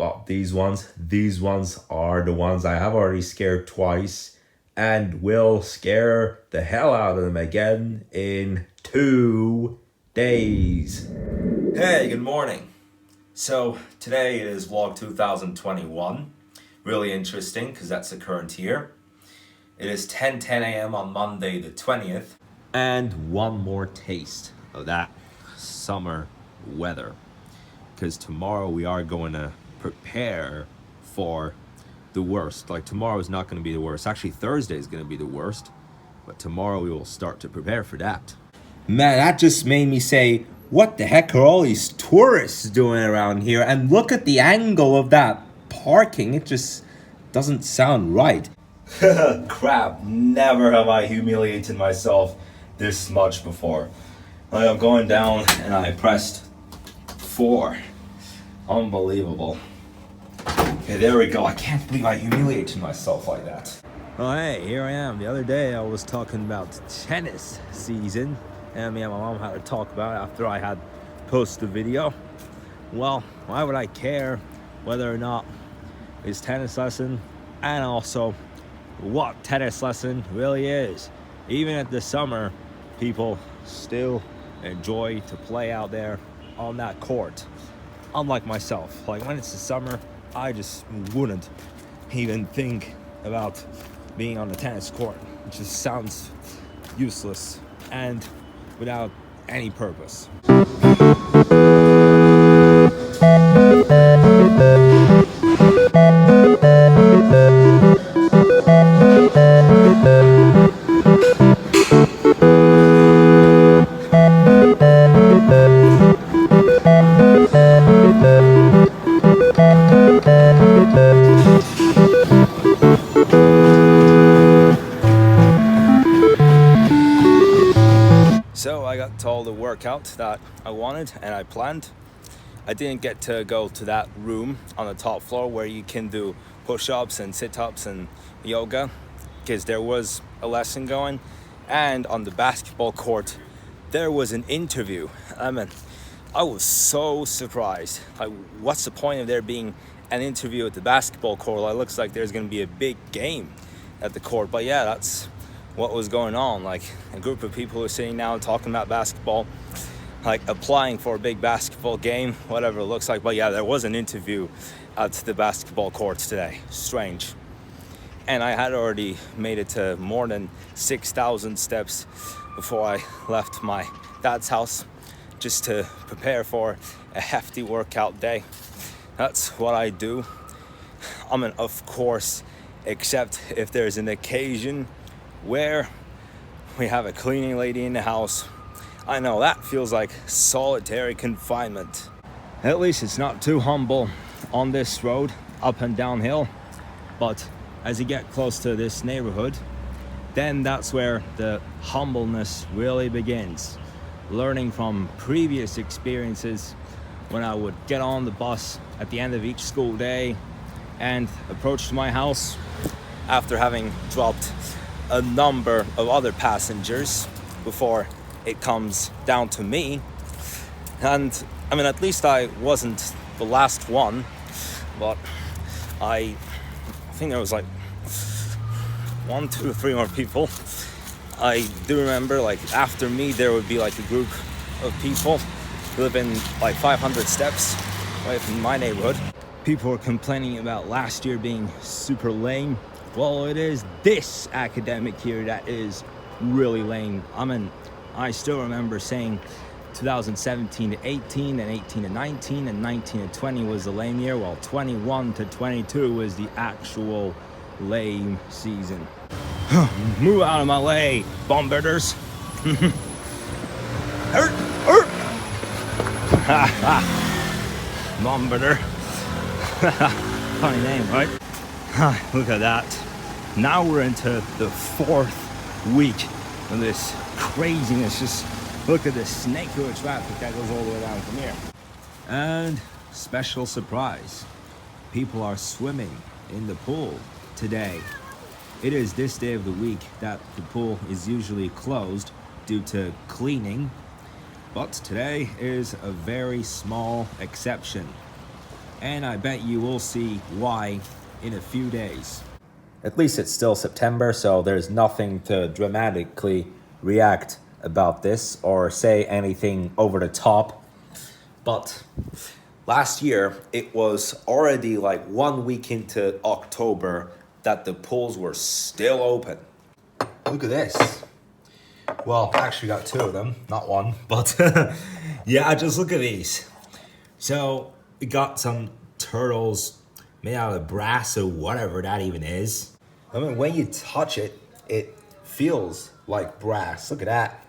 But these ones are the ones I have already scared twice and will scare the hell out of them again in 2 days. Hey, good morning. So today is vlog 2021. Really interesting because that's the current year. It is 10:10 a.m. on Monday the 20th. And one more taste of that summer weather. Because tomorrow we are going to prepare for the worst. Like, tomorrow is not going to be the worst. Actually, Thursday is going to be the worst. But tomorrow we will start to prepare for that. Man, that just made me say, what the heck are all these tourists doing around here? And look at the angle of that parking. It just doesn't sound right. Crap, never have I humiliated myself this much before. Like, I'm going down and I pressed 4. Unbelievable. Okay, there we go. I can't believe I humiliated myself like that. Oh, hey, here I am. The other day I was talking about tennis season, and me and my mom had to talk about it after I had posted the video. Well, why would I care whether or not it's tennis lesson, and also what tennis lesson really is? Even at the summer, people still enjoy to play out there on that court. Unlike myself, like when it's the summer, I just wouldn't even think about being on the tennis court. It just sounds useless and without any purpose. So I got to all the workout that I wanted and I planned. I didn't get to go to that room on the top floor where you can do push-ups and sit-ups and yoga, because there was a lesson going, and on the basketball court there was an interview. I mean, I was so surprised. Like, what's the point of there being an interview at the basketball court? Like, it looks like there's going to be a big game at the court. But yeah, that's what was going on. Like, a group of people who are sitting down talking about basketball, like applying for a big basketball game, whatever it looks like. But yeah, there was an interview at the basketball courts today. Strange. And I had already made it to more than 6,000 steps before I left my dad's house, just to prepare for a hefty workout day. That's what I do. I mean, of course, except if there's an occasion where we have a cleaning lady in the house. I know that feels like solitary confinement. At least it's not too humble on this road, up and downhill. But as you get close to this neighborhood, then that's where the humbleness really begins. Learning from previous experiences when I would get on the bus at the end of each school day and approach my house after having dropped a number of other passengers before it comes down to me. And I mean, at least I wasn't the last one, but I think there was like 1, 2, 3 more people. I do remember, like, after me there would be like a group of people who live in like 500 steps away from my neighborhood. People were complaining about last year being super lame. Well, it is this academic year that is really lame. I mean, I still remember saying 2017 to 18 and 18 to 19 and 19 to 20 was the lame year, while 21 to 22 was the actual lame season. Move out of my way, bombarders. Bombarder. Funny name, right? Look at that. Now we're into the 4th week of this craziness. Just look at the snakehood traffic that goes all the way down from here. And special surprise, people are swimming in the pool today. It is this day of the week that the pool is usually closed due to cleaning, but today is a very small exception. And I bet you will see why in a few days. At least it's still September, so there's nothing to dramatically react about this or say anything over the top. But last year, it was already like 1 week into October that the pools were still open. Look at this. Well, I actually got two of them, not one, but yeah, just look at these. So we got some turtles made out of brass or whatever that even is. I mean, when you touch it, it feels like brass. Look at that.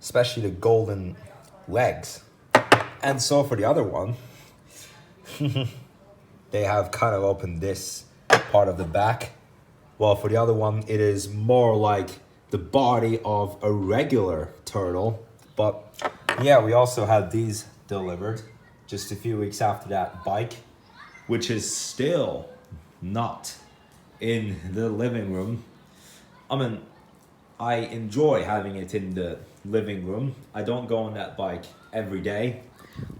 Especially the golden legs. And so for the other one, they have kind of opened this part of the back. Well, for the other one, it is more like the body of a regular turtle. But yeah, we also had these delivered just a few weeks after that bike, which is still not in the living room. I mean, I enjoy having it in the living room. I don't go on that bike every day.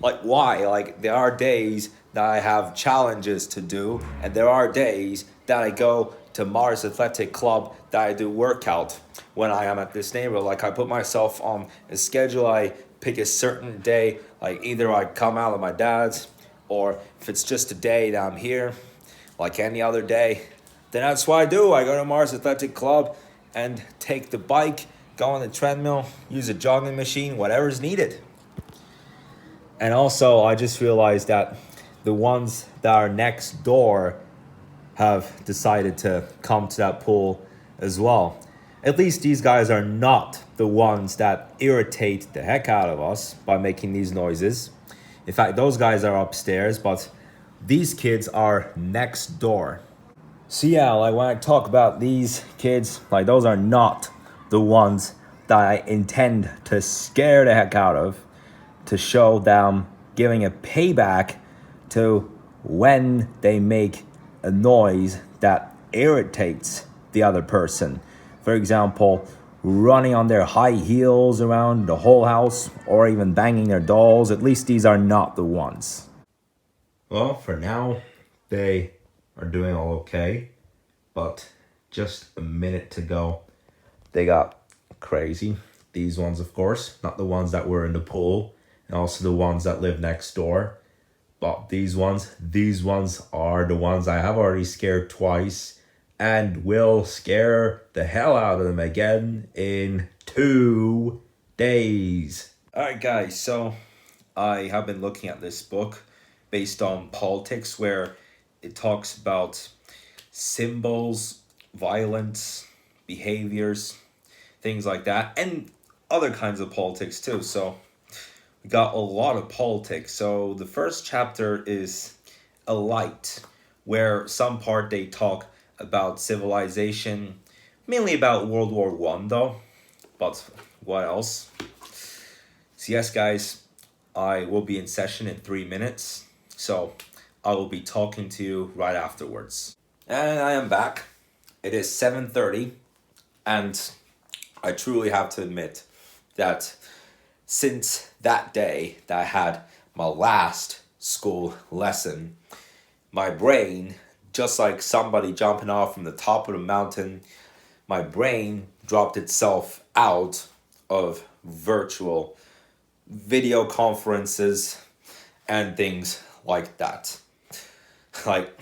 Like, why? Like, there are days that I have challenges to do, and there are days that I go to Mars Athletic Club that I do workout when I am at this neighborhood. Like, I put myself on a schedule. I pick a certain day. Like, either I come out of my dad's, or if it's just a day that I'm here, like any other day, then that's what I do. I go to Mars Athletic Club and take the bike, go on the treadmill, use a jogging machine, whatever's needed. And also, I just realized that the ones that are next door have decided to come to that pool as well. At least these guys are not the ones that irritate the heck out of us by making these noises. In fact, those guys are upstairs, but these kids are next door. So yeah, like when I talk about these kids, like those are not the ones that I intend to scare the heck out of, to show them giving a payback to when they make a noise that irritates the other person. For example, running on their high heels around the whole house or even banging their dolls. At least these are not the ones. Well, for now, they are doing all okay. But just a minute to go, they got crazy. These ones, of course, not the ones that were in the pool, and also the ones that live next door. But these ones are the ones I have already scared twice and will scare the hell out of them again in 2 days. Alright guys, so I have been looking at this book based on politics where it talks about symbols, violence, behaviors, things like that, and other kinds of politics too. So we got a lot of politics. So the first chapter is a light, where some part they talk about civilization, mainly about World War One though, but what else? So yes guys, I will be in session in 3 minutes, so I will be talking to you right afterwards. And I am back. It is 7:30, and I truly have to admit that since that day that I had my last school lesson, my brain, just like somebody jumping off from the top of the mountain, my brain dropped itself out of virtual video conferences and things like that. Like,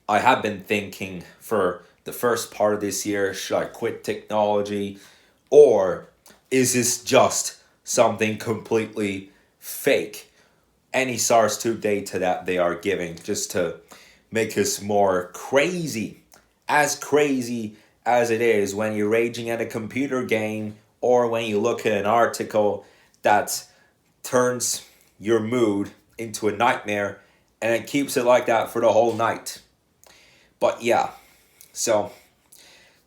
I have been thinking for the first part of this year, should I quit technology, or is this just something completely fake? Any SARS-2 data that they are giving just to make us more crazy as it is when you're raging at a computer game or when you look at an article that turns your mood into a nightmare and it keeps it like that for the whole night. But yeah, so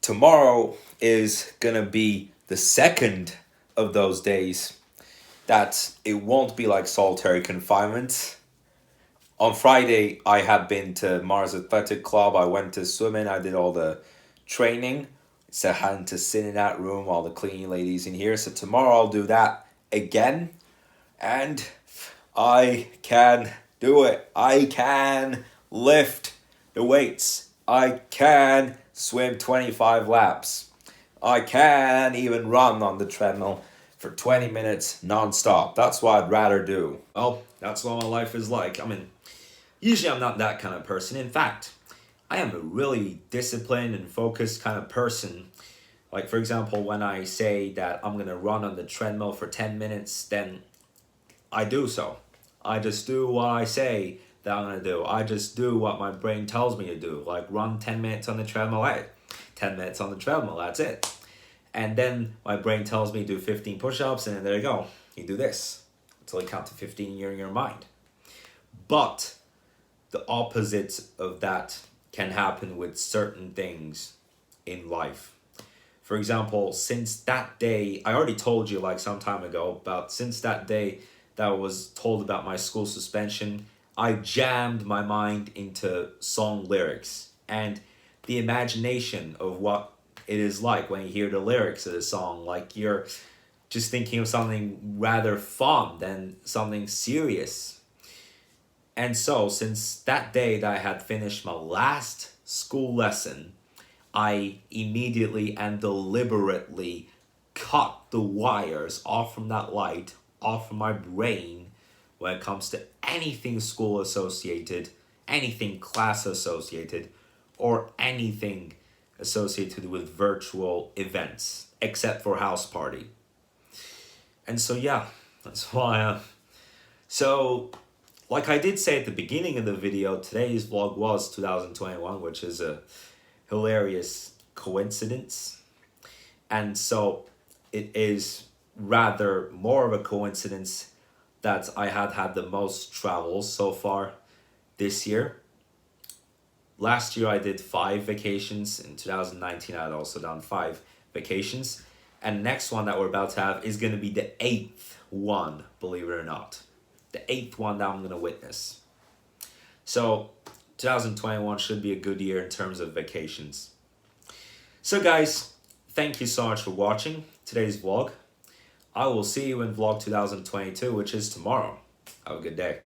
tomorrow is gonna be the second of those days that it won't be like solitary confinement. On Friday, I had been to Mars Athletic Club. I went to swimming. I did all the training. So I had to sit in that room while the cleaning ladies in here. So tomorrow I'll do that again. And I can do it. I can lift the weights. I can swim 25 laps. I can even run on the treadmill for 20 minutes non-stop. That's what I'd rather do. Well, that's what my life is like. I mean, usually I'm not that kind of person. In fact, I am a really disciplined and focused kind of person. Like, for example, when I say that I'm going to run on the treadmill for 10 minutes, then I do so. I just do what I say that I'm going to do. I just do what my brain tells me to do. Like, run 10 minutes on the treadmill. Hey, 10 minutes on the treadmill, that's it. And then my brain tells me to do 15 push-ups, and then there you go. You do this until you count to 15 in your mind. But the opposite of that can happen with certain things in life. For example, since that day, I already told you like some time ago, about since that day that I was told about my school suspension, I jammed my mind into song lyrics and the imagination of what it is like when you hear the lyrics of the song. Like, you're just thinking of something rather fun than something serious. And so, since that day that I had finished my last school lesson, I immediately and deliberately cut the wires off from that light, off from my brain, when it comes to anything school associated, anything class associated, or anything associated with virtual events, except for house party. And so, yeah, that's why. So, like I did say at the beginning of the video, today's vlog was 2021, which is a hilarious coincidence. And so it is rather more of a coincidence that I had the most travels so far this year. Last year I did 5 vacations. In 2019 I had also done 5 vacations. And next one that we're about to have is going to be the 8th one, believe it or not. The 8th one that I'm going to witness. So 2021 should be a good year in terms of vacations. So guys, thank you so much for watching today's vlog. I will see you in vlog 2022, which is tomorrow. Have a good day.